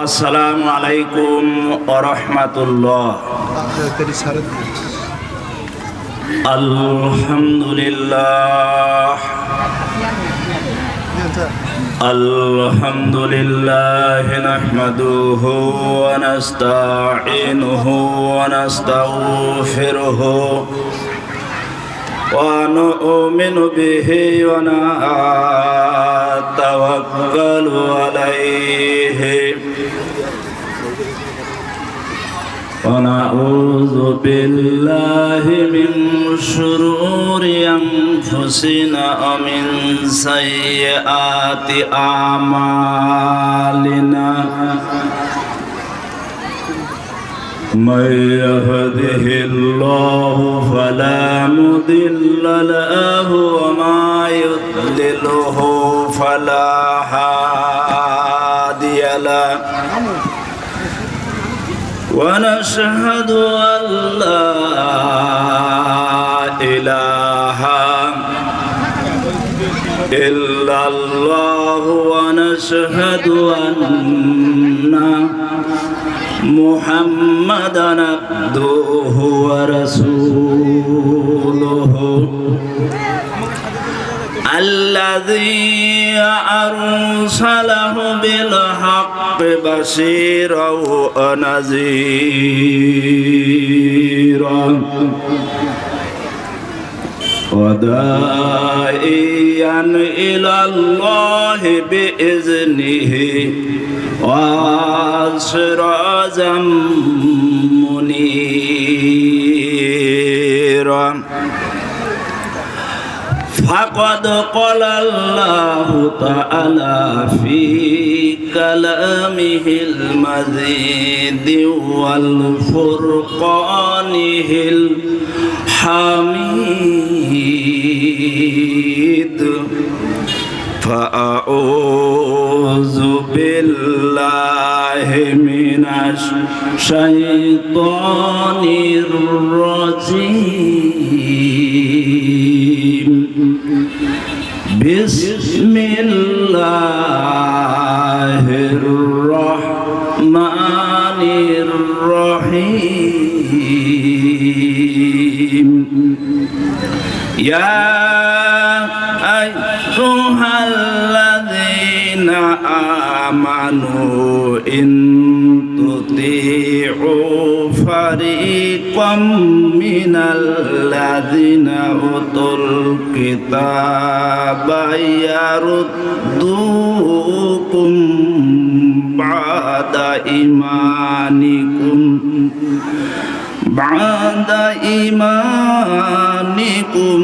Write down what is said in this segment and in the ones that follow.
আসসালামু আলাইকুম ওয়া রাহমাতুল্লাহ। আলহামদুলিল্লাহ আলহামদুলিল্লাহ নাহমাদুহু ওয়া নাস্তাঈনুহু ওয়া নাস্তাগফিরুহু ওয়া নু'মিনু বিহি ওয়া নাতাওয়াক্কালু আলাইহি ونعوذ بالله من شرور أنفسنا ومن سيئات أعمالنا من يهده الله فلا مضل له وما يضلله فلا هادي له ونشهد أن لا إله إلا الله ونشهد أن محمدًا عبده ورسوله الذي أرسله بالحق بشيرا ونذيرا وداعيا إلى الله بإذنه وسراجا منيرا فقد قال الله تعالى في كلامه المجيد والفرقانه الحميد فأعوذ بالله من الشيطان الرجيم بسم الله الرحمن الرحيم يا أيها الذين آمنوا إن تطيعوا فريقا من الذين أوتوا الكتاب يردوكم بعد إيمانكم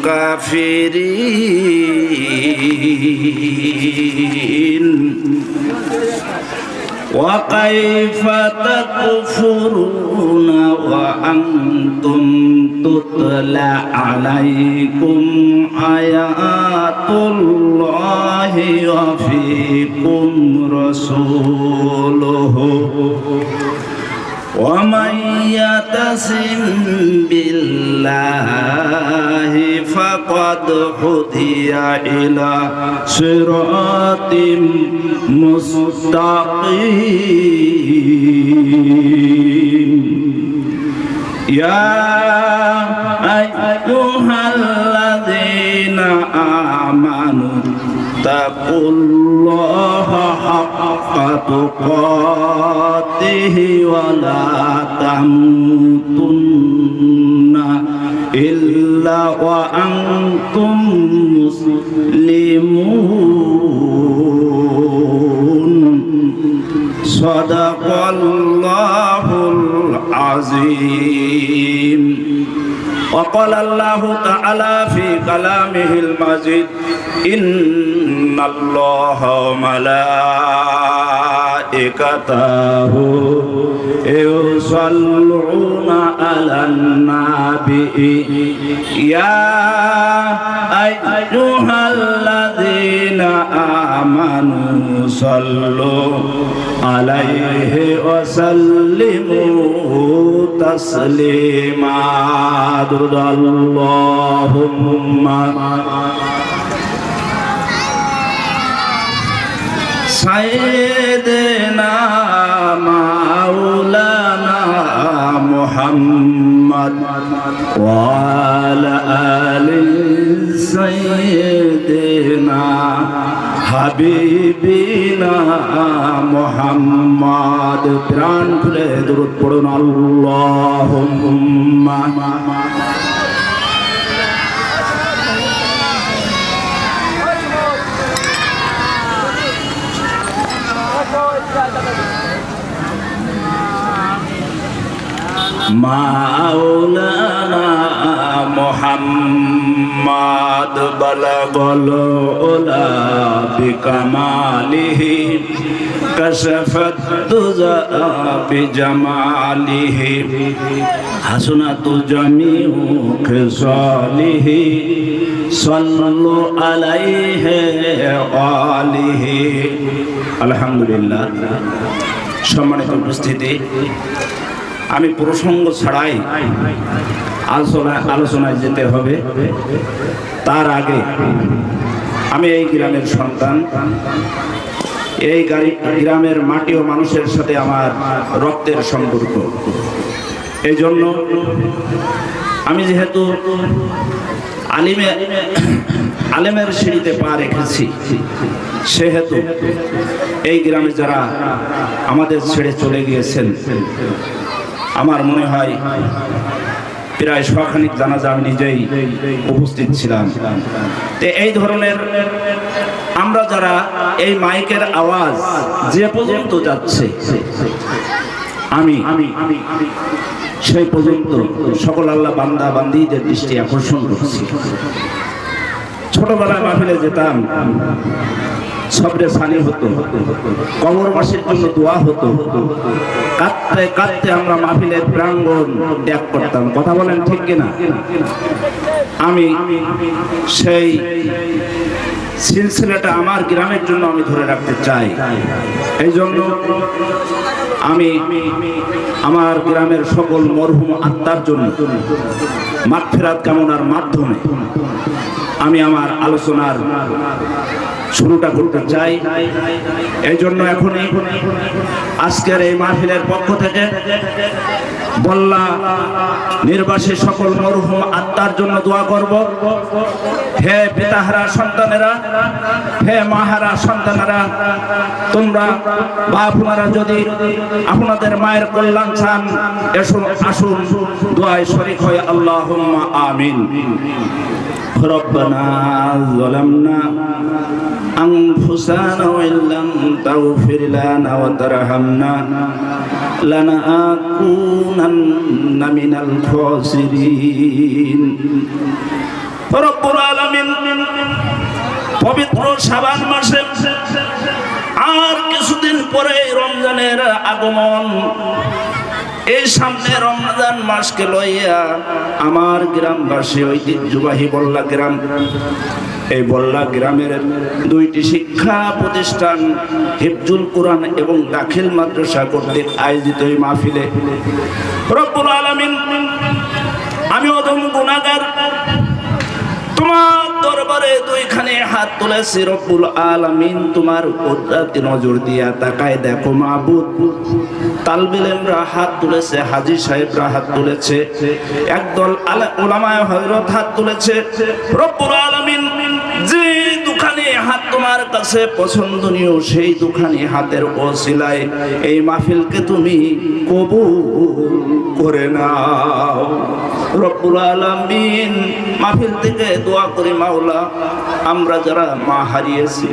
كافرين وكيف تكفرون وأنتم تتلى عليكم آيات الله وفيكم رسوله ومن يعتصم بالله فقد هدي إلى صراط مستقيم يا أيها الذين آمنوا اتقوا الله حق تقاته ولا تموتن إلا وأنتم مسلمون صدق الله العظيم وقال الله تعالى في كلامه المجيد إن الله وملائكته يصلون على النبي يا أيها الذين آمنوا صلوا عليه وسلموا تسليما اللهم سيدنا وعلى آل سيدنا হাবিবিনা মুহাম্মদ। প্রাণ খুলে দরুদ পড়ুন আল্লাহুম্মা। মাওলানা মুহাম্মদ বালাগল উলা বিকামালিহি কাশাফাত দুজা বিজামালিহি হাসনাতু জামিউ খিসালিহি সাল্লু আলাইহি ওয়া আলিহি। আলহামদুলিল্লাহ। সম্মানিত উপস্থিতি, আমি প্রসঙ্গ ছাড়াই আলোচনায় যেতে হবে। তার আগে আমি এই গ্রামের সন্তান, এই গ্রামের মাটি ও মানুষের সাথে আমার রক্তের সম্পর্ক। এই জন্য আমি যেহেতু আলেমের সিঁড়িতে পা রেখেছি, সেহেতু এই গ্রামে যারা আমাদের ছেড়ে চলে গিয়েছেন, আমার মনে হয় প্রায় শখানিক জানাজা আমি নিজেই উপস্থিত ছিলাম। তো এই ধরনের আমরা যারা এই মাইকের আওয়াজ যে পর্যন্ত যাচ্ছে, আমি সেই পর্যন্ত সকল আল্লাহ বান্দা বান্দীদের দৃষ্টি আকর্ষণ করছি। ছোটবেলায় মাহফিলে যেতাম, সবরে সানি হতো, কবরবাসীর জন্য দোয়া হতো, কাঁদতে কাঁদতে আমরা মাহফিলের প্রাঙ্গণ ত্যাগ করতাম। কথা বলেন ঠিক কিনা? আমি সেই সিলসিলাটা আমার গ্রামের জন্য আমি ধরে রাখতে চাই। এই জন্য আমি আমার গ্রামের সকল মরহুম আত্মার জন্য মাগফিরাত কামনার মাধ্যমে আমি আমার আলোচনার শুরুটা করতে চাই। এই জন্য এখনই আজকের এই মাহফিলের পক্ষ থেকে বল্লা নির্বাসী সকল মরহুম আত্মার জন্য দোয়া করব। হে পিতাহারা সন্তানেরা, হে মাহারা সন্তানেরা, তোমরা বাপুমারা যদি আপনাদের মায়ের কল্যাণ চান, আসুন দোয়ায় শরীক হয়ে আল্লাহুম্মা আমিন। রব্বানা যালামনা আনফুসানা ওয়া ইল্লাম তাগফির লানা ওয়া তারহামনা লানাকুনান্না মিনাল খাসিরিন। রব্বুল আলামিন পবিত্র শাবান মাসে আর কিছুদিন পরে রমজানের আগমন। এই সামনে রমজান মাসকে লইয়া আমার গ্রামবাসী ঐতিহ্যবাহী বল্লা গ্রাম, এই বল্লা গ্রামের দুইটি শিক্ষা প্রতিষ্ঠান হিফজুল কোরআন এবং দাখিল মাদ্রাসা কর্তৃক আয়োজিত এই মাহফিলে রব্বুল আলামিন, আমি অধম গুনাহগার তোমার দরবারে দুইখানে হাত তুলেছি। রব্বুল আলামিন, তোমার কুদরতি নজর দিয়া তাকায় দেখো মাবুদ। তালবেলেমরা হাত তুলেছে, হাজী সাহেবরা হাত তুলেছে, একদল উলামায়ে হযরত হাত তুলেছে। রব্বুল আলামিন, যে দুখানে হাত তোমার কাছে পছন্দনীয়, সেই দুখানে হাতের ওসিলায় এই মাহফিলকে তুমি কবুল করে নাও। রব্বুল আলামিন, মাহফিল থেকে দোয়া করি মাওলা, আমরা যারা মা হারিয়েছি,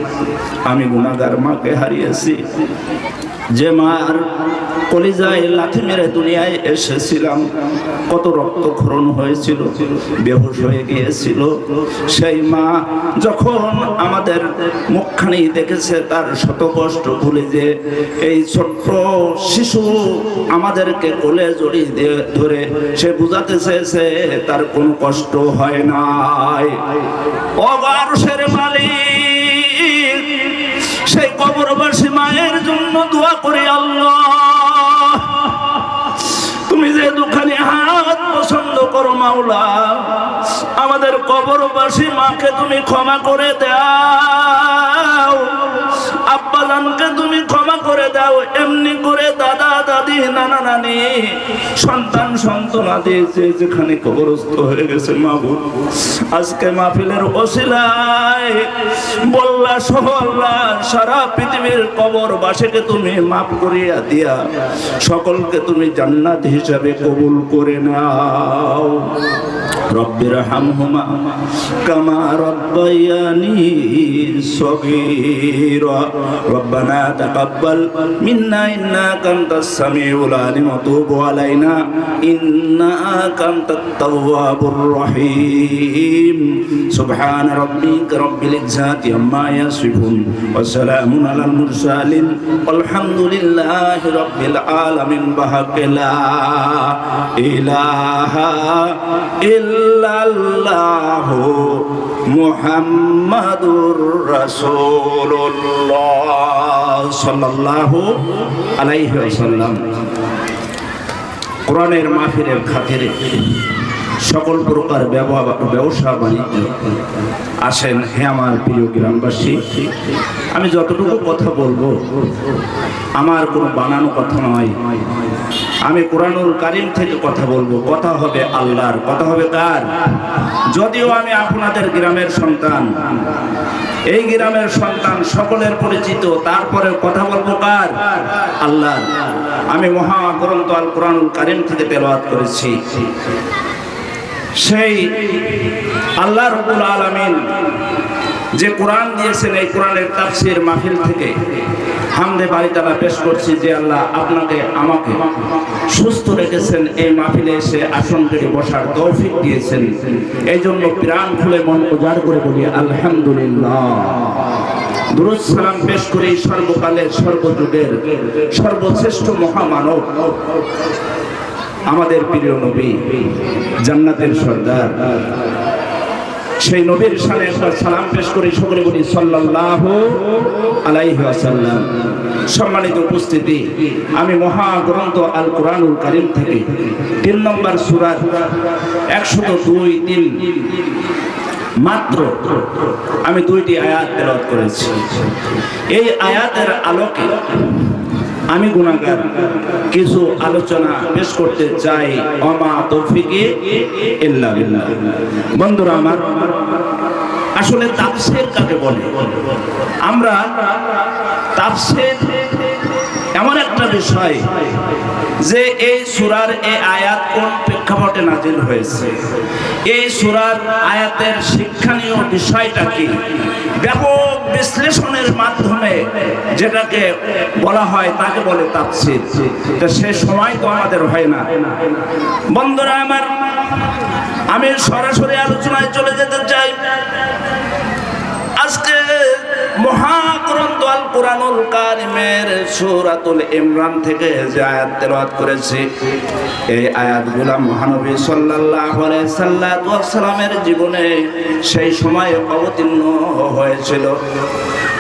আমি গুনাহগার মাকে হারিয়েছি, যে মার কলিজায় লাথি মেরে দুনিয়ায় এসেছিলাম, কত রক্তক্ষরণ হয়েছিল, বেহুশ হয়ে গিয়েছিল, সেই মা যখন আমাদের মুখখানি দেখেছে, তার শত কষ্ট ভুলে যে এই ছোট্ট শিশু আমাদেরকে কোলে জড়িয়ে ধরে সে বুঝাতে চেয়েছে তার কোনো কষ্ট হয় নাই। অগারসের মালিক, সেই কবরবাসী মায়ের জন্য দোয়া করি আল্লাহ, তুমি যে দুখানি হাত পছন্দ করো মাওলা, আমাদের কবরবাসী মাকে তুমি ক্ষমা করে দাও, আব্বাজানকে তুমি ক্ষমা করে দাও, এমনি করে দাদা দাদি দাদি নানা নানি সন্তান সন্তানাদি যে যেখানে কবরস্থ হয়ে গেছে মাহবুব, আজকে মাহফিলের ওসিলায় বল্লা সহ আল্লাহ সারা পৃথিবীর কবরবাসীকে তুমি মাফ করিয়া দিয়া সকলকে তুমি জান্নাত হিসাবে কবুল করে নাও। রব্বির হামহুমা কামা রব্বায়ানি সগীরা রব্বানা তাকাব্বাল মিন্না ইন্নাকা আনতাস সামিউল আলিম ওয়া তুব আলাইনা ইন্নাকা আনতাত তাওয়াবুর রহিম। সুবহানা রাব্বিকা রাব্বিল ইজ্জাতি আম্মা ইয়াসিফুন ওয়া সালামুন আলাল মুরসালিন আলহামদুলিল্লাহি রাব্বিল আলামিন। বাহাকে লা ইলাহা ইল্লাল্লাহু মুহাম্মাদুর রাসূলুল্লাহ সাল্লাল্লাহু আলাইহি ওয়াসাল্লাম। কোরআনের মাহফিলের খাতিরে সকল প্রকার ব্যবসা বাণিজ্য আসেন। হে আমার প্রিয় গ্রামবাসী, আমি যতটুকু কথা বলবো আমার কোনো বানানো কথা নয়, আমি কোরআনুল কারীম থেকে কথা বলবো। কথা হবে আল্লাহর, কথা হবে কার? যদিও আমি আপনাদের গ্রামের সন্তান, এই গ্রামের সন্তান, সকলের পরিচিত, তারপরে কথা বলবো কার? আল্লাহর। আমি মহাগ্রন্থ আল কোরআনুল কারীম থেকে তেলাওয়াত করেছি। সেই আল্লাহ রাব্বুল আলামিন যে কোরআন দিয়েছেন, এই কোরআনের তাফসীর মাহফিল থেকে হামদে বাড়ি তাআলা পেশ করছি যে আল্লাহ আপনাকে আমাকে সুস্থ রেখেছেন, এই মাহফিলে এসে আসন পেতে বসার তৌফিক দিয়েছেন। এই জন্য প্রাণ খুলে মন উজাড় করে বলি আলহামদুলিল্লাহ। দুরূদ সালাম পেশ করি সর্বকালের সর্বযুগের সর্বশ্রেষ্ঠ মহামানব আমাদের প্রিয় নবী, জান্নাতের সর্দার, সেই নবীর শানে একবার সালাম পেশ করি, সকলে বলি সাল্লাল্লাহু আলাইহি ওয়াসাল্লাম। সম্মানিত উপস্থিতি, আমি মহাগ্রন্থ আল কোরআনুল কারীম থেকে 3 নম্বর সূরা 102-3 মাত্র আমি 2টি আয়াত তেলাওয়াত করেছি। এই আয়াতের আলোকে আমি গুনাহগার কিছু আলোচনা পেশ করতে চাই। ওমা তৌফিকি ইল্লা বিল্লাহ। বন্ধুরা আমার, আসলে তাফসীর কাকে বলে? আমরা তাফসীর এমন একটা বিষয় যে এই সূরার এই আয়াত কোন প্রেক্ষাপটে নাযিল হয়েছে, এই সূরার আয়াতের শিক্ষণীয় বিষয়টা কি, ব্যাপক বিশ্লেষণের মাধ্যমে যেটাকে বলা হয় তাকে বলে তাফসীর। তো সে সময় তো আমাদের হয় না। বন্ধুরা আমার, আমি সরাসরি আলোচনায় চলে যেতে চাই। আজকে মহাগ্রন্থ আল কোরআনুল কারীমের সূরাতুল ইমরান থেকে যে আয়াত তেলাওয়াত করেছি, এই আয়াতগুলো মহানবী সাল্লাল্লাহু আলাইহি সাল্লামের জীবনে সেই সময় অবতীর্ণ হয়েছিল।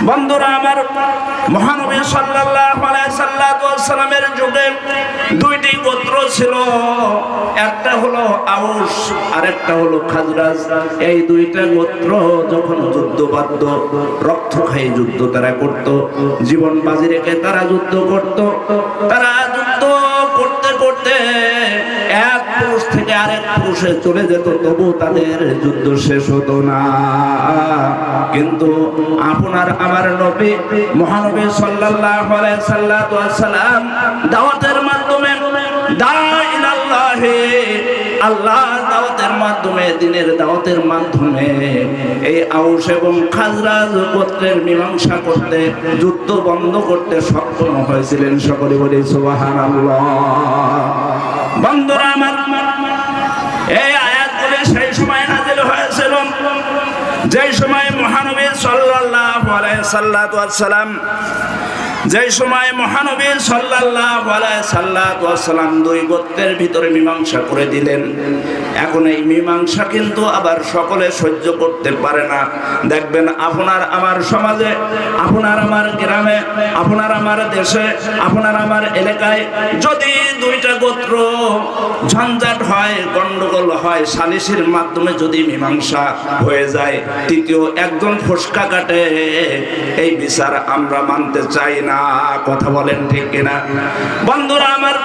বন্ধুরা আমার, মহানবী সাল্লাল্লাহু আলাইহি সাল্লামের যুগে 2টি গোত্র ছিল, একটা হলো আউস আর একটা হলো খাজরাজ। এই 2টা গোত্র যখন যুদ্ধ বাধ্য, রক্তক্ষয়ী যুদ্ধ তারা করত, জীবন বাজি রেখে তারা যুদ্ধ করত। তারা যুদ্ধ করতে করতে এক পুরুষ থেকে আরেক পুরুষে চলে যেত, তবু তাদের যুদ্ধ শেষ হতো না। কিন্তু আপনার আমার নবী মহানবী সাল্লাল্লাহু আলাইহি সাল্লাম দাওয়াতের মাধ্যমে আল্লাহ দাওয়াতের মাধ্যমে, দিনের দাওয়াতের মাধ্যমে এই আউস এবং খাজরাজ গোত্রের মীমাংসা করতে, যুদ্ধ বন্ধ করতে সক্ষম হয়েছিলেন। সকলে বলি সুবহানাল্লাহ। বন্ধুরা আমার, এই আয়াতগুলি সেই সময় নাযিল হয়েছিল যে সময় মহানবী সাল্লাল্লাহু আলাইহি সাল্লাম যেই সময় মহানবী সাল্লাল্লাহু আলাইহি সাল্লাম 2 গোত্রের ভিতরে মীমাংসা করে দিলেন। এখন এই মীমাংসা কিন্তু আবার সকলে সহ্য করতে পারে না। দেখবেন আপনার আমার সমাজে, আপনার আমার গ্রামে, আপনার আমার দেশে, আপনার আমার এলাকায় যদি 2টা গোত্র ঝঞ্ঝাট হয়, গন্ডগোল হয়, সালিসের মাধ্যমে যদি মীমাংসা হয়ে যায়, তৃতীয় একজন ফসকা কাটে, এই বিচার আমরা মানতে চাই না। না, কথা বলেন ঠিক কিনা? বন্ধুরা আমার,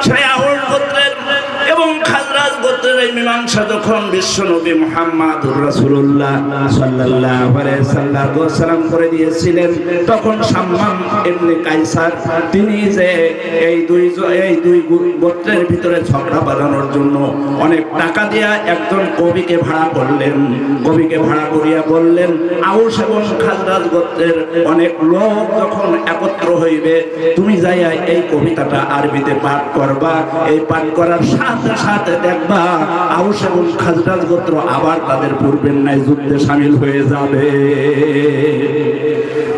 সেই আউস গোত্রের এবং খাজরাজ গোত্রের এই মীমাংসা যখন বিশ্বনবী মুহাম্মদুর রাসূলুল্লাহ সাল্লাল্লাহু আলাইহি সাল্লাম করে দিয়েছিলেন, তখন শাম্মাম ইবনে কায়সার তিনি যে এই দুই গোত্রের ভিতরে ঝগড়া বাঁধানোর জন্য অনেক টাকা দিয়া একজন কবিকে ভাড়া করলেন। কবিকে ভাড়া করিয়া বললেন, আউস এবং খাজরাজ গোত্রের অনেক লোক যখন একত্র হইবে, তুমি যাইয়া এই কবিতাটা আরবিতে পাঠ করবা। এই পাঠ করার সাথে সাথে দেখবা আউস এবং খাজরাজ গোত্র আবার তাদের পূর্বের ন্যায় যুদ্ধে শামিল হয়ে যাবে।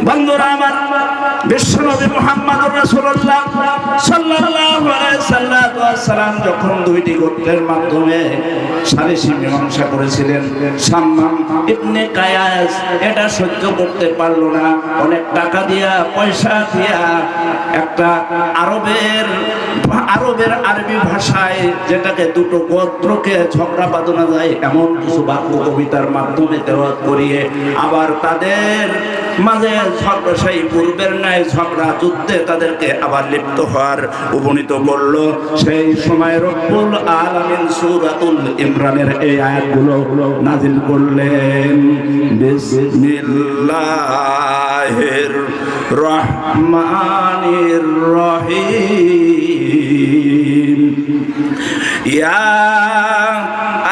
বন্ধুরা আমার, বিশ্বনবী মুহাম্মদুর রাসূলুল্লাহ সাল্লাল্লাহু আলাইহি সাল্লাম যখন দুইটি গোত্রের মাধ্যমে সালিসি মীমাংসা করেছিলেন, শাম্মাম ইবনে কায়াস এটা সহ্য করতে পারল না। অনেক টাকা দিয়া, পয়সা দিয়া একটা আরবের আরবি ভাষায় যেটাকে দুটো গোত্রকে ঝগড়া বাঁধানো যায় এমন কিছু বাক্য কবিতার মাধ্যমে তেলাওয়াত করিয়ে আবার তাদের মাঝে সেই পূর্বের ন্যায় ঝগড়া যুদ্ধে তাদেরকে আবার লিপ্ত হওয়ার উপনীত করল। সেই সময় রব্বুল আলামিন সূরাতুল ইমরানের এই আয়াতগুলো নাজিল করলেন। বিসমিল্লাহির রহমানির রহিম। ইয়া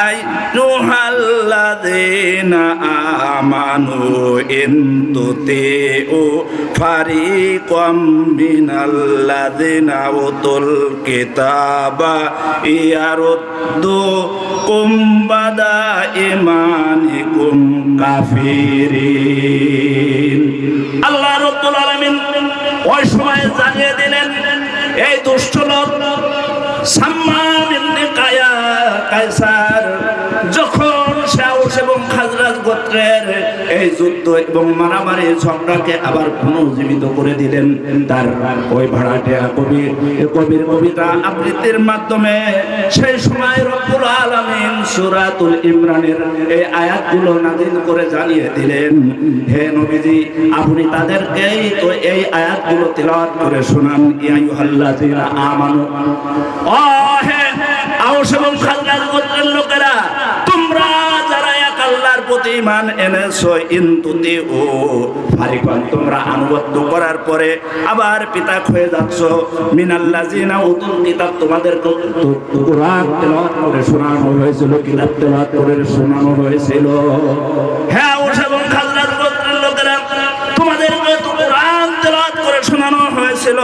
আইয়ুহাল্লাযীনা আমানু ইন তুতিউ ফারিকাম মিনাল্লাযীনা উতুল কিতাবা ইয়ারুদ্দুকুম বাদা ঈমানিকুম কাফিরিন। আল্লাহ রাব্বুল আলামিন ওই সময় জানিয়ে দিলেন, এই দুষ্ট লোক শাম্মাম ইবনে কায়সার যখন আউস এবং খাজরাজ গোত্রের এই যুদ্ধ এবং মারামারি ঝগড়াকে আবার পুনর্জীবিত করে দিলেন, তার ওই ভাড়াটিয়া কবির কবিতা আবৃত্তির মাধ্যমে সেই সময় রব্বুল আলামিন সূরাতুল ইমরানের এই আয়াতগুলো নাযিল করে জানিয়ে দিলেন, হে নবীজি, আপনি তাদেরকেই তো এই আয়াতগুলো তেলাওয়াত করে শোনান। ইয়া আইয়ুহাল্লাযীনা আমানু, ও হে আউস এবং খাজরাজ গোত্রের লোকেরা, তোমরা যারা এক আল্লাহর প্রতি ঈমান এনেছো, ইনতুতিউ ফারিকান, তোমরা আনুগত্য করার পরে আবার পিতাক হয়ে যাচ্ছ, মিনাল্লাযিনা উতুল কিতাব, তোমাদের কোরআন তেলাওয়াত করে শোনানো হয়েছিল, কিতাব তেলাওয়াত করে শোনানো হয়েছিল। হ্যাঁ, আউস এবং খাজরাজ গোত্রের লোকেরা, তোমাদেরকে তো কোরআন তেলাওয়াত করে শোনানো হয়েছিল,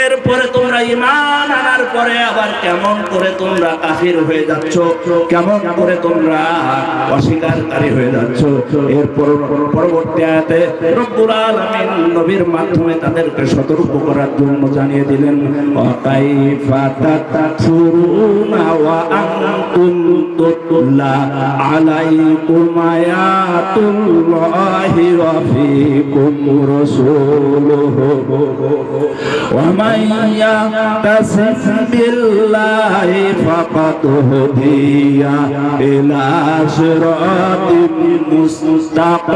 এরপরে তোমরা ঈমান আনার পরে আবার কেমন করে তোমরা কাফির হয়ে যাচ্ছ, কেমন করে তোমরা অস্বীকারী হয়ে যাচ্ছ। এর পরবর্তী আয়াতে রব্বুল আলামিন নবীর মাধ্যমে তাদেরকে সতর্ক করার জন্য জানিয়ে দিলেন, ওয়াকাইফা তাকফুরুনা ওয়া আনতুম তুতলা আলাইকুম আয়াতুল্লাহি ওয়া ফীকুম রাসূলুহু ওয়া মান ইয়াতাসিম বিল্লাহি ফাকাদ হুদিয়া ইলা সিরাতিন মুস্তাকিম।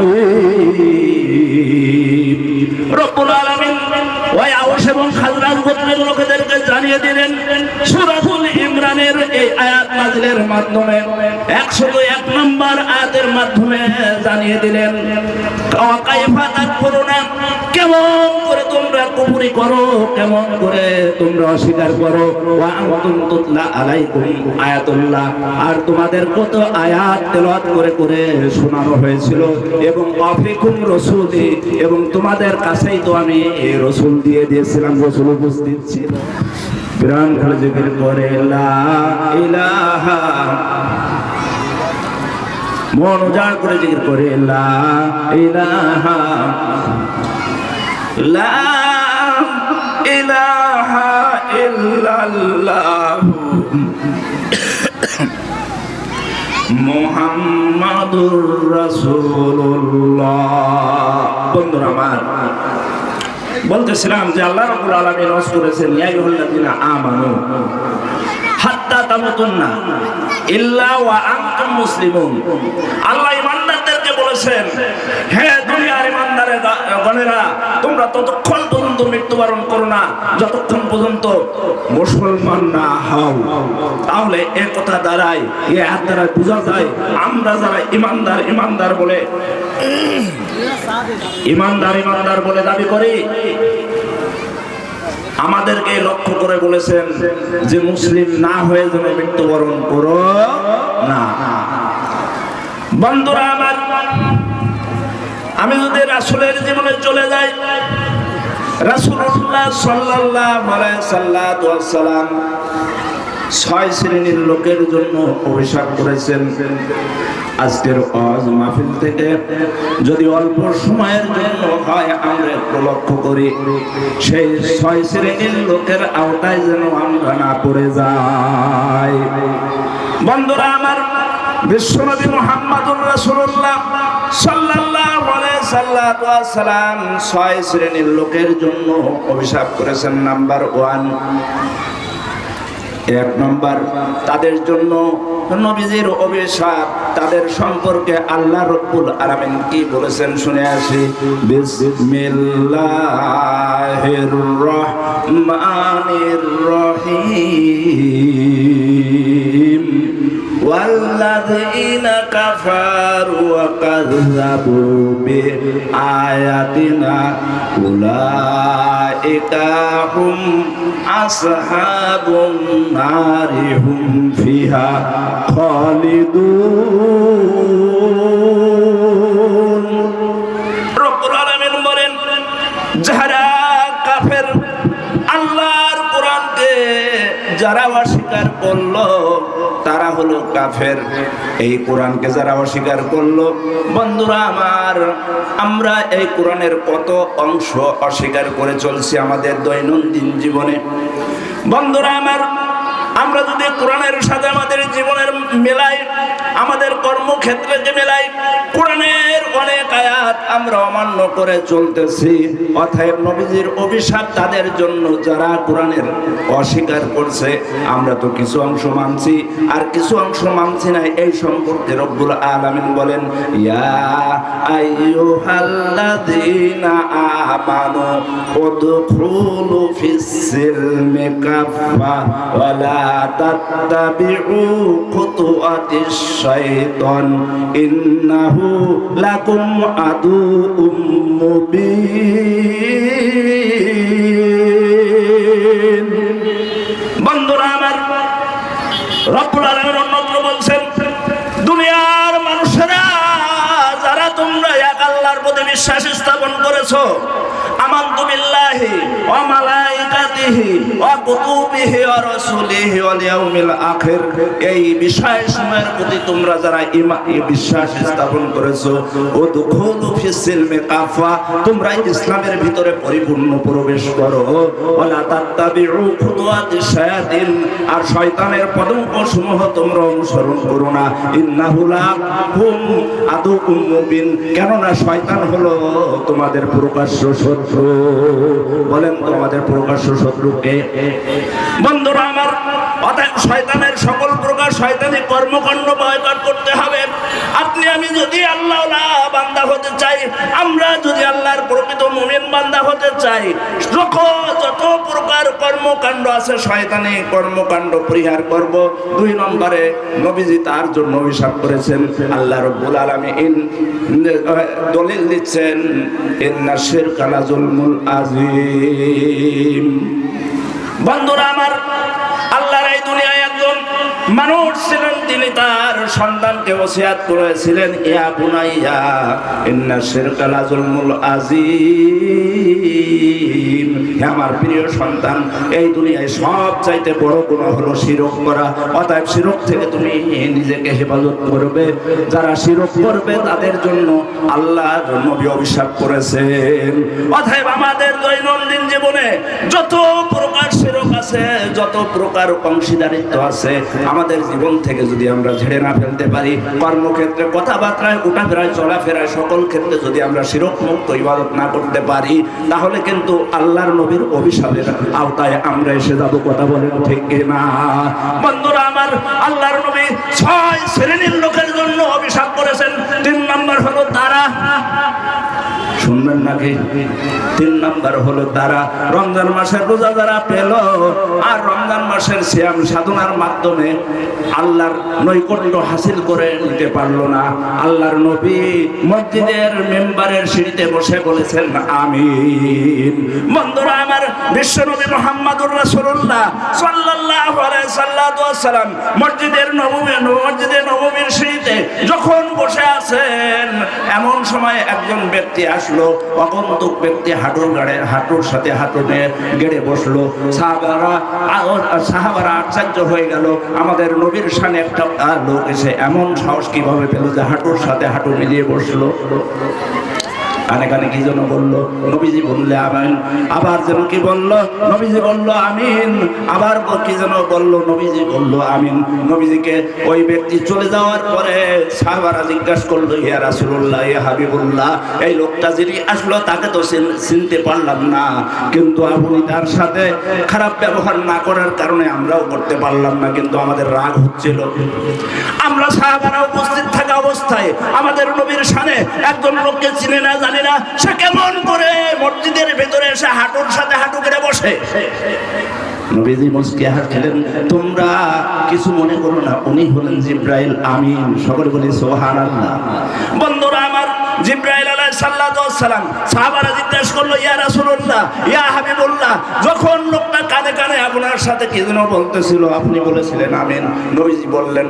রব্বুল আলামিন ওই আউস এবং খাজরাজ গোত্রের লোকেদেরকে জানিয়ে দিলেন সূরাতুল ইমরানের এই আয়াত নাযিলের মাধ্যমে 101 নম্বর আয়াতের মাধ্যমে জানিয়ে দিলেন, কাইফা তাকফুরুনা, কেমন করে তোমরা কুফরি করো, কেমন করে তোমরা অস্বীকার করো, ওয়া আনতুম তুতলা আলাইকুম আয়াতুল্লাহ, আর তোমাদের কত আয়াত তেলাওয়াত করে করে শোনানো হয়েছিল, এবং ওয়াফিকুম রাসূলি, এবং তোমাদের কাছেই তো আমি এই রাসূল দিয়ে দিয়েছিলাম, রাসূল উপস্থিত ছিল। প্রাণ খুলে জিকির করে লা ইলাহা, মন উজাড় করে জিকির করে লা ইলাহা, লা ইলাহা ইল্লাল্লাহ মুহাম্মাদুর রাসূলুল্লাহ। বন্ধুরা আমার, বলতেছিলাম যে আল্লাহ রাব্বুল আলামিন ওয়াজ করেছেন, ইয়া আইয়ুহাল্লাযীনা আমানু হাত্তা তামুতুন্না ইল্লা ওয়া আনতুম মুসলিমুন। আল্লাহ ঈমানদারদেরকে বলেছেন, হে দুনিয়ার ঈমানদারেরা গণেরা, তোমরা ততক্ষণ পর্যন্ত মৃত্যুবরণ করো না যতক্ষণ পর্যন্ত মুসলমান না হও। তাহলে এ কথা দ্বারাই এ হাত দ্বারা বোঝা যায় আমরা যারা ইমানদার ইমানদার বলে ইমানদার বলে দাবি করি, আমাদেরকে লক্ষ্য করে বলেছেন যে মুসলিম না হয়ে যেন মৃত্যুবরণ করো না। বন্ধুরা আমার, আমি যদি রাসূলের জীবনে চলে যাই, রাসূলুল্লাহ সাল্লাল্লাহু আলাইহি সাল্লাম 6 শ্রেণীর লোকের জন্য অভিশাপ করেছেন। আজকের ওয়াজ মাহফিল থেকে যদি অল্প সময়ের জন্য হয় আমরা একটু লক্ষ্য করি, সেই 6 শ্রেণীর লোকের আওতায় যেন আমরা না পড়ে যাই। বন্ধুরা আমার, বিশ্বনবী মুহাম্মদুর রাসূলুল্লাহ সাল্লাল্লাহু আলাইহি সাল্লাম 6 শ্রেণীর লোকের জন্য অভিশাপ করেছেন। নাম্বার 1, 1 নম্বর, তাদের জন্য নবীজির অভিশাপ, তাদের সম্পর্কে আল্লাহ রাব্বুল আলামিন কি বলেছেন শুনে আসি। বিসমিল্লাহির রহমানির রহিম। والذين كفروا وكذبوا بآياتنا أولئك هم أصحاب النار هم فيها خالدون। রব্বুল আলামিন বলেন, যারা কাফের, আল্লাহর কোরআনকে যারা অস্বীকার করলো তারা হলো কাফের। এই কোরআনকে যারা অস্বীকার করলো, বন্ধুরা আমার, আমরা এই কোরআনের কত অংশ অস্বীকার করে চলছি আমাদের দৈনন্দিন জীবনে। বন্ধুরা আমার, আমরা যদি কোরআনের সাথে আমাদের জীবনের মেলাই, আমাদের কর্মক্ষেত্রে মেলাই, কোরআনের অনেক আয়াত আমরা অমান্য করে চলতেছি। অতএব নবীজির অভিশাপ তাদের জন্য যারা কোরআনের অস্বীকার করছে। আমরা তো কিছু অংশ মানছি আর কিছু অংশ মানছি না, এই সম্পর্কে রব্বুল আলামিন বলেন, ইয়া আইয়ুহাল্লাযীনা আমানু উদখুলু ফিস-সিলমি কাফফা ওয়া লা তাত্তাবিউ খুতুওয়াতিশ শাইতান ইন্নাহু লাকুম আদুউম মুবিন। বন্ধুরা আমার, রব্বুল আলামিন অন্যত্র বলছেন, দুনিয়ার মানুষেরা যারা তোমরা এক আল্লাহর প্রতি বিশ্বাস স্থাপন করেছো, আমানতু বিল্লাহি ওয়া মালাইকাতিহি ওয়া কুতুবিহি ওয়া রাসূলিহি ওয়াল ইয়াউমিল আখির, এই বিষয়সমূহের প্রতি তোমরা যারা বিশ্বাস স্থাপন করেছো, উদখুলু ফিস-সিলমি কাফা, তোমরা ইসলামের ভিতরে পরিপূর্ণ প্রবেশ করো। ওয়ালা তাত্তাবিউ খুতুওয়াতিশ শায়াতিন, আর শয়তানের পদঙ্কসমূহ তোমরা অনুসরণ করো না। ইন্নাহু লাকুম আদুউম মুবিন, কেননা শয়তান হলো তোমাদের প্রকাশ্য শত্রু। বলেন, তোমাদের প্রকাশ্য শত্রু কে? বন্ধুরা আমার, অতএব শয়তানের সকল প্রকার শয়তানি কর্মকাণ্ড বয়কট করতে হবে। আপনি আমি যদি আল্লাহওয়ালা বান্দা হতে চাই, আমরা যদি আল্লাহর প্রকৃত মুমিন বান্দা হতে চাই, যত প্রকার কর্মকাণ্ড আছে শয়তানি কর্মকাণ্ড পরিহার করব। 2 নম্বরে নবীজি তার জন্য অভিশাপ করেছেন। আল্লাহ রাব্বুল আলামিন দলিল দিচ্ছেন, ইন্না শিরকা লাযুলমুল আযীম। বন্ধুরা আমার, আল্লাহর এই দুনিয়ায় একজন মানুষ ছিলেন, তিনি তার সন্তানকে ওসিয়াত করেছিলেন, ইয়া বুনাইয়া ইন্না শিরকা লাযুলমুল আযীম, হে আমার প্রিয় সন্তান, এই দুনিয়ায় সব চাইতে বড় গুনাহ হলো শিরক করা। অতএব শিরক থেকে তুমি নিজেকে হেফাজত করবে। যারা শিরক করবে তাদের জন্য আল্লাহর নবী অভিশাপ করেছেন। অতএব আমাদের দৈনন্দিন জীবনে যত প্রকার শিরক আছে, যত প্রকার অংশীদারিত্ব আছে, আমাদের জীবন থেকে যদি আমরা ঝেড়ে না ফেলতে পারি, কর্মক্ষেত্রে, কথাবার্তায়, উঠাফেরায়, চলাফেরায়, সকল ক্ষেত্রে যদি আমরা শিরক মুক্ত ইবাদত না করতে পারি, তাহলে কিন্তু আল্লাহর নবীর অভিশাপের আওতায় আমরা এসে যাব। কথা বলেন ঠিক কিনা? বন্ধুরা আমার, আল্লাহর নবী 6 শ্রেণীর লোকের জন্য অভিশাপ করেছেন। 3 নম্বর হলো তারা, শুনবেন নাকি? 3 নাম্বার হলো তারা রমজান মাসের রোজা যারা পেল আর রমজান মাসের সিয়াম সাধনার মাধ্যমে আল্লাহর নৈকট্য হাসিল করে নিতে পারলো না। আল্লাহর নবী মসজিদের মেম্বারের সিঁড়িতে বসে বলেছেন আমিন। বন্ধুরা আমার, বিশ্ব নবী মুহাম্মদুর রাসূলুল্লাহ সাল্লাল্লাহু আলাইহি সাল্লাম মসজিদে নববীর সিঁড়িতে যখন বসে আছেন, এমন সময় একজন ব্যক্তি আসলো, অগন্তুক ব্যক্তি হাঁটুর সাথে হাঁটু গেড়ে বসলো। সাহাবারা আশ্চর্য হয়ে গেল, আমাদের নবীর সামনে একটা লোক এসে এমন সাহস কিভাবে পেল যে হাঁটুর সাথে হাঁটু মিলিয়ে বসলো। কানে কানে কি যেন বললো, নবীজি বললে আমিন। আবার যেন কি বললো, নবীজি বললো আমিন। আবার কি যেন বললো, নবীজি বললো আমিন। নবীজিকে ওই ব্যক্তি চলে যাওয়ার পরে সাহাবারা জিজ্ঞাসা করলো, ইয়া রাসূলুল্লাহ, ইয়া হাবিবুল্লাহ, এই লোকটা যিনি আসলো তাকে তো চিনতে পারলাম না, কিন্তু আপনি তার সাথে খারাপ ব্যবহার না করার কারণে আমরাও করতে পারলাম না, কিন্তু আমাদের রাগ হচ্ছিল। আমরা সাহাবারা উপস্থিত থাকা অবস্থায় আমাদের নবীর সামনে একজন লোককে চিনে না, জানি না, সে কেমন করে মসজিদের ভেতরে এসে হাঁটুর সাথে হাঁটু কেটে বসে। নবীজি মুস্কি হাসলেন, তোমরা কিছু মনে করো না, উনি হলেন জিব্রাইল আমিন। সকলে বলি সুবহানাল্লাহ। বন্ধুরা আমার, জিব্রাইল আলাইহিস সালাম সাহাবারা জিজ্ঞাসা করলো, ইয়া রাসূলুল্লাহ, ইয়া হাবিবুল্লাহ, যখন লোকটা কানে কানে আপনার সাথে কি যেন বলতেছিল, আপনি বলেছিলেন আমিন। নবীজি বললেন,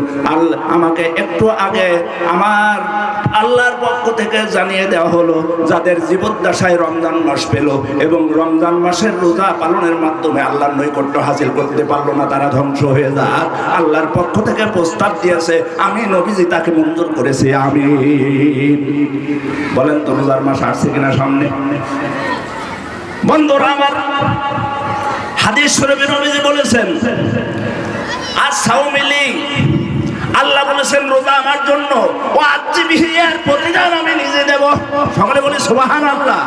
আমাকে একটু আগে আমার আল্লাহর পক্ষ থেকে জানিয়ে দেওয়া হলো, যাদের জীবদ্দশায় রমজান মাস পেল এবং রমজান মাসের রোজা পালনের মাধ্যমে আল্লাহর নৈকট্য হাসিল করতে পারলো না, তারা ধ্বংস হয়ে যাক। আল্লাহর পক্ষ থেকে প্রস্তাব দিয়েছে, আমি নবীজি তাকে মঞ্জুর করেছি আমিন। বলেন তো রোজার মাস আসছে কিনা সামনে? বন্ধুরা আমার, হাদিস শরীফে নবীজি বলেছেন, আস-সাওমিলি, আল্লাহ বলেছেন রোজা আমার জন্য, ও আজ্জিবিহি, এর প্রতিদান আমি নিজে দেব। সকলে বলি সুবহানাল্লাহ।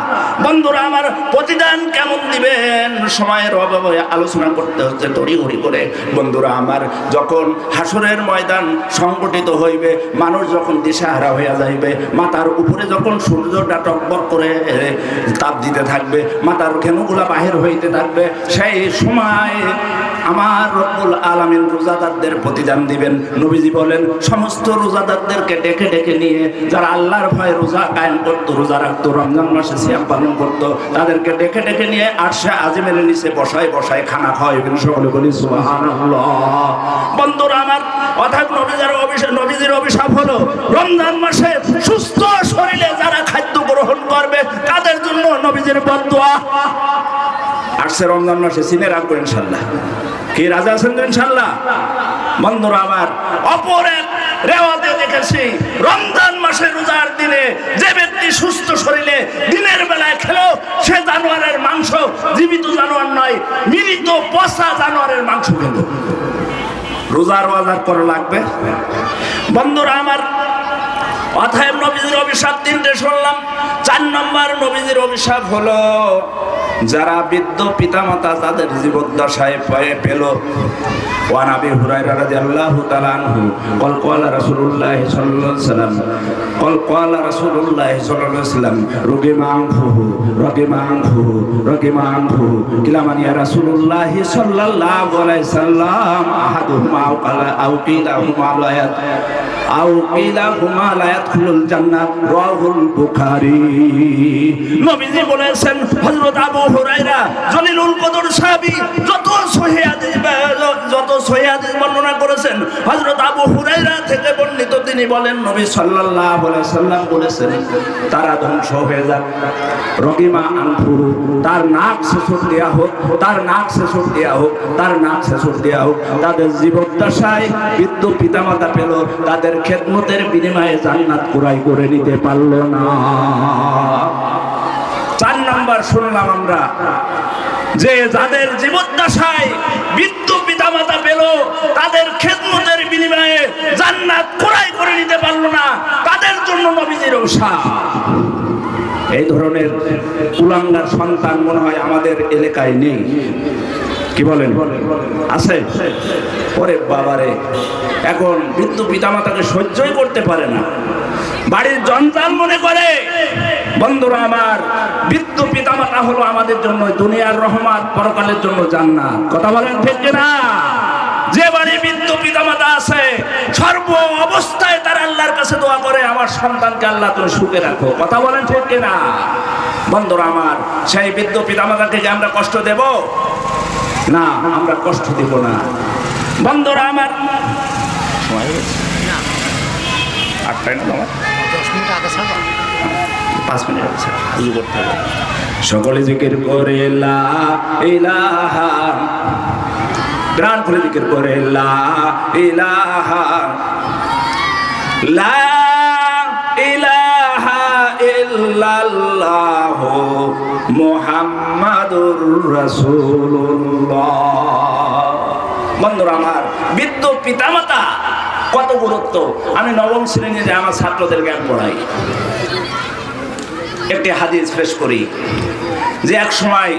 বন্ধুরা আমার, প্রতিদান কেমন দিবেন সময়ের অভাবে আলোচনা করতে হচ্ছে তড়িঘড়ি করে। বন্ধুরা আমার, যখন হাসরের ময়দান সংগঠিত হইবে, মানুষ যখন দিশাহারা হইয়া যাইবে, মাথার উপরে যখন সূর্যটা টকবক করে তাপ দিতে থাকবে, মাথার ঘেনুগুলা বাহির হইতে থাকবে, সেই সময় আমার রব্বুল আলামিন রোজাদারদের প্রতিদান দিবেন। নবীজি বলেন, সমস্ত রোজাদারদেরকে ডেকে ডেকে নিয়ে, যারা আল্লাহর ভয়ে রোজা কায়েম করতো, রোজা রাখতো, রমজান মাসে সিয়াম পালন করতো, তাদেরকে ডেকে ডেকে নিয়ে আরশে আজিমের নিচে বসায় বসায় খানা খাওয়াইবেন। সকলে বলি সুবহানাল্লাহ। বন্ধুরা আমার, অর্থাৎ নবীজির অভিশাপ হলো, রমজান মাসে সুস্থ শরীরে যারা খাদ্য গ্রহণ করবে তাদের জন্য নবীজির বদদুয়া আসছে রমজান মাসে। চিনে রাখবো ইনশাল্লাহ। কি রাজা আছেন তো ইনশাল্লাহ? বন্ধুরা আমার, অপর এক রেওয়াতে দেখেছি, রমজান মাসের রোজার দিনে যে ব্যক্তি সুস্থ শরীরে দিনের বেলায় খেলো, সে জানোয়ারের মাংস, জীবিত জানোয়ার নয়, মৃত পচা জানোয়ারের মাংস খেল। রোজার বাজার করা লাগবে। বন্ধুরা আমার, অতএব নবীজির অভিশাপ 3টে শুনলাম। 4 নম্বর নবীজির অভিশাপ হলো, যারা বৃদ্ধ পিতামাতা তাদের জীবদ্দশায় পেল। ওয়ান আবি হুরায়রা রাদিয়াল্লাহু তাআলা আনহু ক্বাল ক্বালা রাসূলুল্লাহ সাল্লাল্লাহু আলাইহি ওয়াসাল্লাম ক্বাল ক্বালা রাসূলুল্লাহ সাল্লাল্লাহু আলাইহি ওয়াসাল্লাম রগিমা আনহু কিলামান ইয়া রাসূলুল্লাহ সাল্লাল্লাহু আলাইহি ওয়াসাল্লাম আহাদুহুমা আও কিলাহুমা লা ইয়াদখুলুল জান্নাহ রাওয়াহুল বুখারী। নবীজি বলেছেন, হযরত আবু হুরায়রা জলিলুল কদর সাহাবী, যত সহিহ হাদিস বর্ণনা করেছেন হযরত আবু হুরায়রা থেকে বর্ণিত, তিনি বলেন, নবী সাল্লাল্লাহু আলাইহি ওয়াসাল্লাম বলেছেন, তারা ধ্বংস হয়ে যাক। রগিমা আনহু, তার নাক ছেঁচড় দেয়া হোক, তার নাক ছেঁচড় দেয়া হোক, তার নাক ছেঁচড় দেয়া হোক। তাদের জীবদ্দশায় বৃদ্ধ পিতামাতা পেল, তাদের খেদমতের বিনিময়ে জান্নাত কুরাই করে নিতে পারল না। 4 নাম্বার শুনলাম আমরা, যে যাদের জীবদ্দশায় বৃদ্ধ পিতামাতা পেল, তাদের খেদমতের বিনিময়ে জান্নাত কুরাই করে নিতে পারল না, তাদের জন্য নবীজির অভিশাপ। এই ধরনের কুলাঙ্গার সন্তান মনে হয় আমাদের এলাকায় নেই। কি বলেন, আছে? ওরে বাবারে, এখন বৃদ্ধ পিতামাতাকে সহ্যই করতে পারে না, বাড়ির জঞ্জাল মনে করে, বন্ধুরা আমার, বৃদ্ধ পিতামাতা হলো আমাদের জন্য দুনিয়ার রহমত, পরকালের জন্য জান্নাত। কথা বলেন ঠিক কিনা? যে বাড়ি বৃদ্ধ পিতামাতা আছে সর্ব অবস্থায় তারা আল্লাহর কাছে দোয়া করে, আমার সন্তানকে আল্লাহ তুমি সুখে রাখো। কথা বলেন ঠিক কিনা? বন্ধুরা আমার, সেই বৃদ্ধ পিতামাতাকে যে আমরা কষ্ট দেব না, আমরা কষ্ট দেব না। বন্ধুরা আমার, সকলে জিকির করে লা ইলাহা, প্রাণ করে জিকির করে লা ইলাহা, লা ইলাহা ইল্লাল্লাহ মুহাম্মাদুর রাসূলুল্লাহ। বন্ধুরা আমার, বৃদ্ধ পিতামাতা কত গুরুত্ব। আমি নবম শ্রেণীতে আমার ছাত্রদের জ্ঞান পড়াই। একটি হাদিস পেশ করি যে এক সময়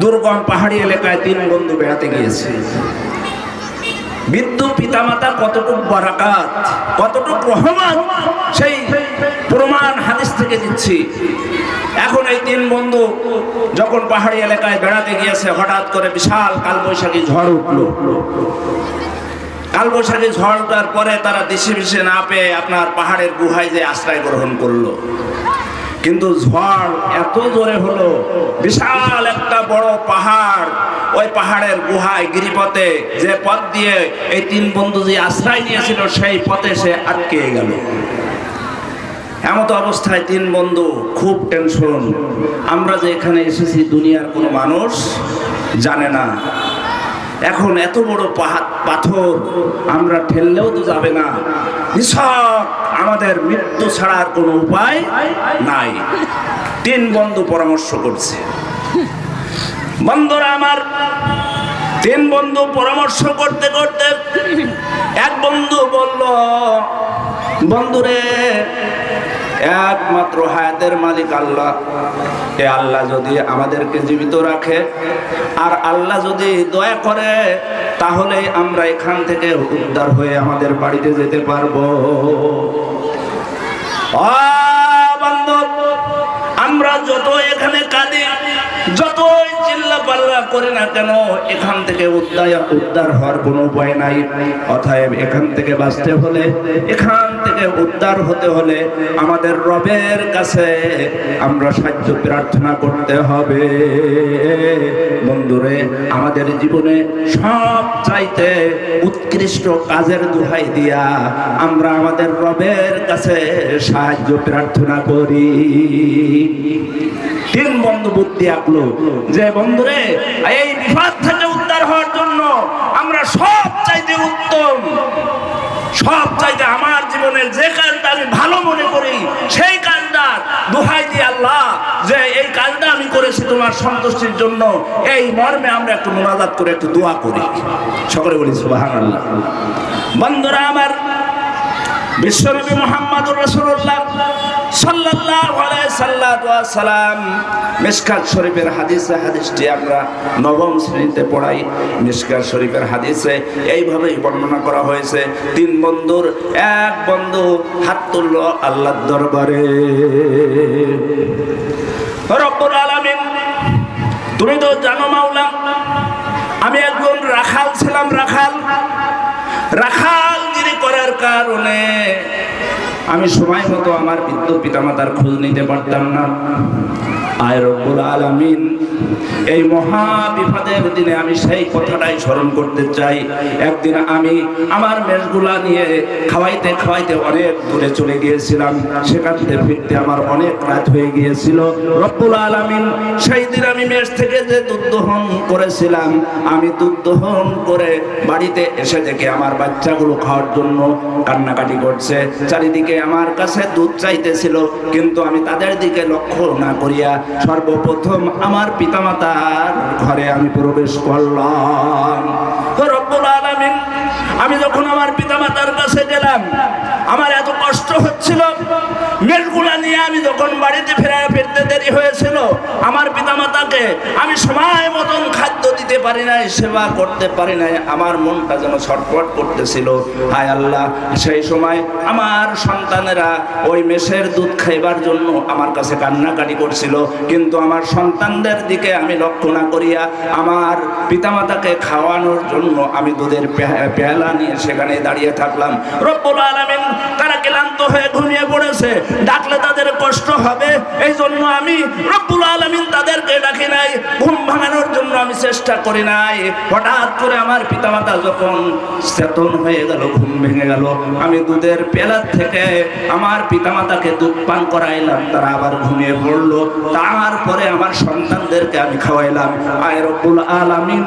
দুর্গম পাহাড়ি এলাকায় 3 বন্ধু বেড়াতে গিয়েছে। বৃদ্ধ পিতামাতা কতটুকু বারাকাত, কতটুকু রহমত, সেই প্রমাণ হাদিস থেকে দিচ্ছি। এখন এই 3 বন্ধু যখন পাহাড়ি এলাকায় বেড়াতে গিয়েছে, হঠাৎ করে বিশাল কালবৈশাখী ঝড় উঠলো। কালবৈশাখী ঝড়টার পরে তারা দিশে মিশে না পেয়ে আপনার পাহাড়ের গুহায় যে আশ্রয় গ্রহণ করলো। কিন্তু ঝড় এত জোরে হলো, বিশাল একটা বড় পাহাড়, ওই পাহাড়ের গুহায় গিরিপথে যে পথ দিয়ে এই 3 বন্ধু যে আশ্রয় নিয়েছিল সেই পথে সে আটকে গেল। এমত অবস্থায় 3 বন্ধু খুব টেনশন। আমরা যে এখানে এসেছি দুনিয়ার কোনো মানুষ জানে না। এখন এত বড় পাথর আমরা ঠেললেও তো যাবে না, নিছক আমাদের মৃত্যু ছাড়ার কোনো উপায় নাই। 3 বন্ধু পরামর্শ করছে। বন্ধুরা আমার, 3 বন্ধু পরামর্শ করতে করতে এক বন্ধু বলল, বন্ধুরে, একমাত্র হায়াতের মালিক আল্লাহ। এ আল্লাহ যদি আমাদেরকে জীবিত রাখে আর আল্লাহ যদি দয়া করে, তাহলে আমরা এখান থেকে উদ্ধার হয়ে আমাদের বাড়িতে যেতে পারবো। আমরা যত এখানে কাঁদি, যতই চিল্লা পাল্লা করে না কেন, এখান থেকে উদ্ধার হওয়ার কোনো উপায় নাই। অতএব এখান থেকে বাঁচতে হলে, এখান থেকে উদ্ধার হতে হলে আমাদের রবের কাছে আমরা সাহায্য প্রার্থনা করতে হবে। বন্ধুরে, আমাদের জীবনে সব চাইতে উৎকৃষ্ট কাজের দোহাই দিয়া আমরা আমাদের রবের কাছে সাহায্য প্রার্থনা করি। 3 বন্ধু বুদ্ধি আঁকলো যে, বন্ধুরে, এই বিপদ থেকে উদ্ধার হওয়ার জন্য আমরা সব চাইতে উত্তম, সব চাইতে আমার জীবনের যে কাজটা আমি ভালো মনে করি সেই কাজটা দোহাই দিয়ে আল্লাহ, যে এই কাজটা আমি করেছি তোমার সন্তুষ্টির জন্য, এই মর্মে আমরা একটু মুনাজাত করে একটু দোয়া করি। সকলে বলি সুবহানাল্লাহ। বন্ধুরা আমার, বিশ্বনবী মুহাম্মদুর রাসূলুল্লাহ সাল্লাল্লাহু আলাইহি সাল্লাম মিশকাত শরীফের হাদিসে, হাদিসটি আমরা নবম শ্রেণীতে পড়াই। মিশকাত শরীফের হাদিসে এইভাবেই বর্ণনা করা হয়েছে, 3 বন্ধুর এক বন্ধু হাত তুলল আল্লাহর দরবারে, রব্বুল আলামিন, তুমি তো জানো মাওলা, আমি একজন রাখাল ছিলাম। রাখালগিরি করার কারণে আমি সময় মতো আমার বৃদ্ধ পিতামাতার খোঁজ নিতে পারতাম না। আয় রব্বুল আলামিন, এই মহা বিপদের দিনে আমি সেই কথাটাই স্মরণ করতে চাই। একদিন আমি আমার মেষগুলা নিয়ে খাওয়াইতে খাওয়াইতে অনেক দূরে চলে গিয়েছিলাম, সেখান থেকে ফিরতে আমার অনেক রাত হয়ে গিয়েছিল। রব্বুল আলামিন, সেই দিন আমি মেষ থেকে যে দুধ দহন করেছিলাম, আমি দুধ দহন করে বাড়িতে এসে দেখে আমার বাচ্চাগুলো খাওয়ার জন্য কান্নাকাটি করছে। চারিদিকে আমার কাছে দুধ চাইতেছিল, কিন্তু আমি তাদের দিকে লক্ষ্য না করিয়া সর্বপ্রথম আমার পিতামাতার ঘরে আমি প্রবেশ করলাম। রব্বুল আলামিন, আমি যখন আমার পিতামাতা পিতামাতার কাছে গেলাম, আমার এত কষ্ট হচ্ছিল, মেলগুলা নিয়ে আমি যখন বাড়িতে ফিরতে দেরি হয়েছিল, আমার পিতামাতাকে আমি সময় মতন খাদ্য দিতে পারি নাই, সেবা করতে পারি নাই, আমার মনটা যেন ছটফট করতেছিল। হায় আল্লাহ, সেই সময় আমার সন্তানেরা ওই মেষের দুধ খাইবার জন্য আমার কাছে কান্নাকাটি করছিল, কিন্তু আমার সন্তানদের দিকে আমি লক্ষ্য না করিয়া আমার পিতামাতাকে খাওয়ানোর জন্য আমি দুধের পেয়ালা নিয়ে সেখানে দাঁড়িয়ে থাকলাম। রব্বুল আলামিন তারা ক্লান্ত হয়ে ঘুমিয়ে পড়েছে, ডাকলে তাদের কষ্ট হবে, এই জন্য আমি রব্বুল আলামিন তাদেরকে ডাকি নাই, ঘুম ভাঙানোর জন্য আমি চেষ্টা করি নাই। হঠাৎ করে আমার পিতামাতা যখন চেতন হয়ে গেল, ঘুম ভেঙে গেল, আমি দুধের পেয়ালার থেকে আমার পিতামাতাকে দুধ পান করাইলাম, তারা আবার ঘুমিয়ে পড়লো। তারপরে আমার সন্তানদেরকে আমি খাওয়াইলাম। আয় রব্বুল আলামিন,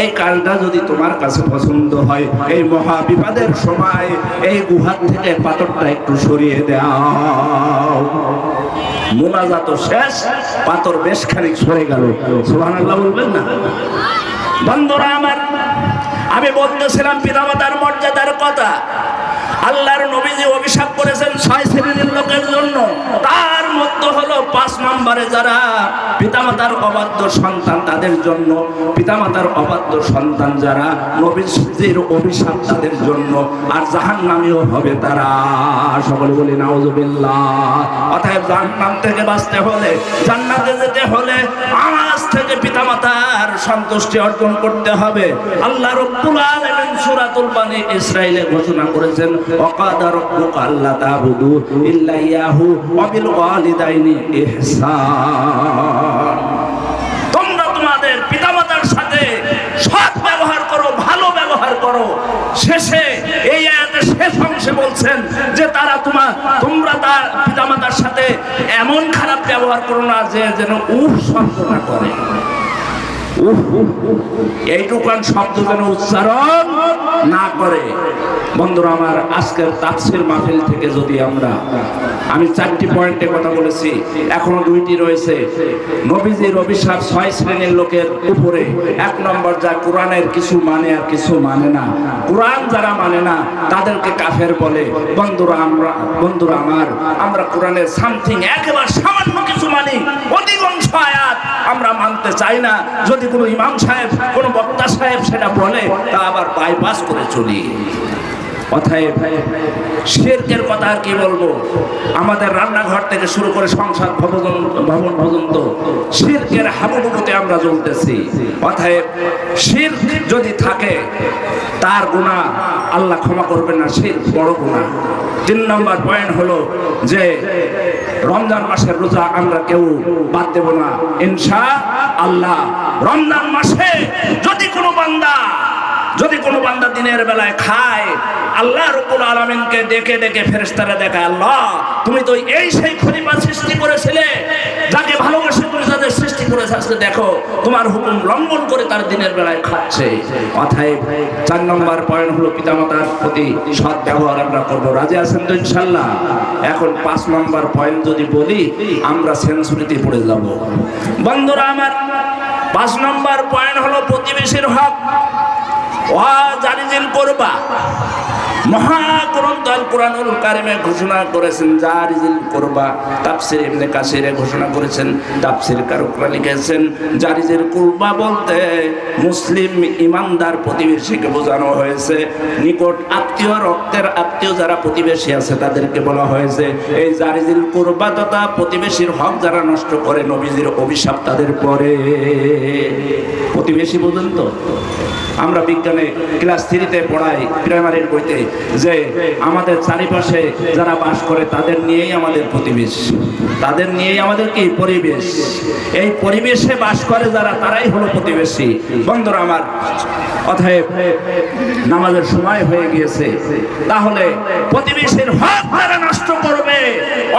এই কাজটা যদি তোমার কাছে পছন্দ হয়, এই মহা বিপদের সময় এই গুহার থেকে পাথরটা একটু সরিয়ে দাও। মুনাজাত শেষ, পাথর বেশ খানিক সরে গেল। সুবহানাল্লাহ বলবেন না? বন্ধুরা আমার, আমি বলতেছিলাম পিতামাতার মর্যাদার কথা। আল্লাহর নবীজি অভিশাপ করেছেন 6 শ্রেণীর লোকের জন্য, তার মধ্যে হলো 5 নম্বরে যারা পিতামাতার অবাধ্য সন্তান তাদের জন্য, পিতামাতার অবাধ্য সন্তান যারা নবীজির অভিশাপ তাদের জন্য, আর জাহান্নামীও হবে তারা। সকলে বলি নাউজুবিল্লাহ। অতএব জাহান্নাম থেকে বাঁচতে হলে, জান্নাতে যেতে হলে আজ থেকে পিতামাতার সন্তুষ্টি অর্জন করতে হবে। আল্লাহ রাব্বুল আলামিন সূরাতুল বানী ইসরাঈলে ঘোষণা করেছেন, ওয়াকাদা রাব্বুকা আল্লা তা'বুদু ইল্লা ইয়াহু ওয়া বিল ওয়ালিদাইনি ইহসান। তোমরা তোমাদের পিতামাতার সাথে সৎ ব্যবহার করো, ভালো ব্যবহার করো। শেষে এই আয়াতের শেষ অংশে বলছেন যে তোমরা তার পিতামাতার সাথে এমন খারাপ ব্যবহার করো না যে যেন উফ শব্দ না করে। এইটুকান শব্দ যেন উচ্চারণ না করে। বন্ধুরা আমার, আজকের তাফসীর মাহফিল থেকে যদি আমি 4টি পয়েন্টে কথা বলেছি, এখনো 2টি রয়েছে। নবীজির অভিশাপ 6 শ্রেণীর লোকের উপরে। 1 নম্বর, যা কোরআনের কিছু মানে আর কিছু মানে না। কোরআন যারা মানে না তাদেরকে কাফের বলে। বন্ধুরা আমার, আমরা কোরআনের সামথিং, একেবারে সামান্য কিছু মানি, অধিকাংশ আয়াত আমরা মানতে চাই না। যদি কোনো ইমাম সাহেব, কোনো বক্তা সাহেব সেটা বলে, তা আবার বাইপাস করে চলি। অতএব শিরকের কথা আর কি বলবো, আমাদের রান্নাঘর থেকে শুরু করে সংসার ভবন পর্যন্ত শিরকের হাবুডুবুতে আমরা জ্বলতেছি। অতএব শিরক যদি থাকে তার গুনাহ আল্লাহ ক্ষমা করবেন না, শিরক বড় গুনাহ। 3 নম্বর পয়েন্ট হলো যে রমজান মাসের রোজা আমরা কেউ বাদ দেব না ইনশাআল্লাহ। রমজান মাসে যদি কোনো বান্দা দিনের বেলায় খায়, আল্লাহ রাব্বুল আলামিনকে ডেকে ডেকে ফেরেশতারা দেখায়, আল্লাহ তুমি তো এই সেই খলিফা সৃষ্টি করেছিলে, যাকে ভালোবাসে তুমি যাদের সৃষ্টি করেছে, আজকে দেখো তোমার হুকুম লঙ্ঘন করে তার দিনের বেলায় খাচ্ছে। অতএব 4 নম্বর পয়েন্ট হলো পিতামাতার প্রতি সৎ ব্যবহার আমরা করবো। রাজি আছেন তো ইনশাআল্লাহ? এখন 5 নম্বর পয়েন্ট যদি বলি আমরা সেঞ্চুরিতে পড়ে যাব। বন্ধুরা আমার, 5 নম্বর পয়েন্ট হলো প্রতিবেশীর হক। জারিজিল করবা, মহাগ্রন্থ আল কোরআনুল কারিমে ঘোষণা করেছেন জারিজিল করবা। তাফসীর ইবনে কাসিরে ঘোষণা করেছেন, তাফসীর কারকরা লিখেছেন জারিজিল করবা বলতে মুসলিম ইমানদার প্রতিবেশীকে বোঝানো হয়েছে। নিকট আত্মীয়, রক্তের আত্মীয় যারা প্রতিবেশী আছে তাদেরকে বলা হয়েছে। এই জারিজিল করবা তথা প্রতিবেশীর হক যারা নষ্ট করে, নবীজির অভিশাপ তাদের পরে। প্রতিবেশী বোঝেন তো? আমরা বিজ্ঞানে ক্লাস 3-তে পড়াই, প্রাইমারির বইতে, যে আমাদের চারিপাশে যারা বাস করে তাদের নিয়েই আমাদের প্রতিবেশ, তাদের নিয়েই আমাদের কি পরিবেশ। এই পরিবেশে বাস করে যারা, তারাই হলো প্রতিবেশী। বন্ধুরা আমার, অতএব নামাজের সময় হয়ে গিয়েছে, তাহলে প্রতিবেশীর হক যারা নষ্ট করবে,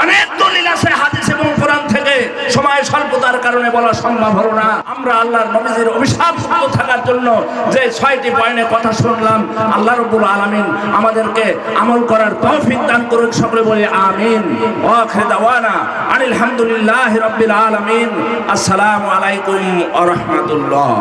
অনেক দলিল আছে হাদিস এবং কোরআন থেকে, সময় স্বল্পতার কারণে বলা সম্ভব হলো না। আমরা আল্লাহর নবীজির অভিশাপ মুক্ত থাকার জন্য যে 6টি পয়েন্টের কথা শুনলাম, আল্লাহ রাব্বুল আলামিন আমাদেরকে আমল করার তৌফিক দান করুন। সকলে বলি আমিন। ওয়া আখিরু দাওয়ানা আলহামদুলিল্লাহি রাব্বিল আলামিন। আসসালামু আলাইকুম ওয়া রাহমাতুল্লাহ।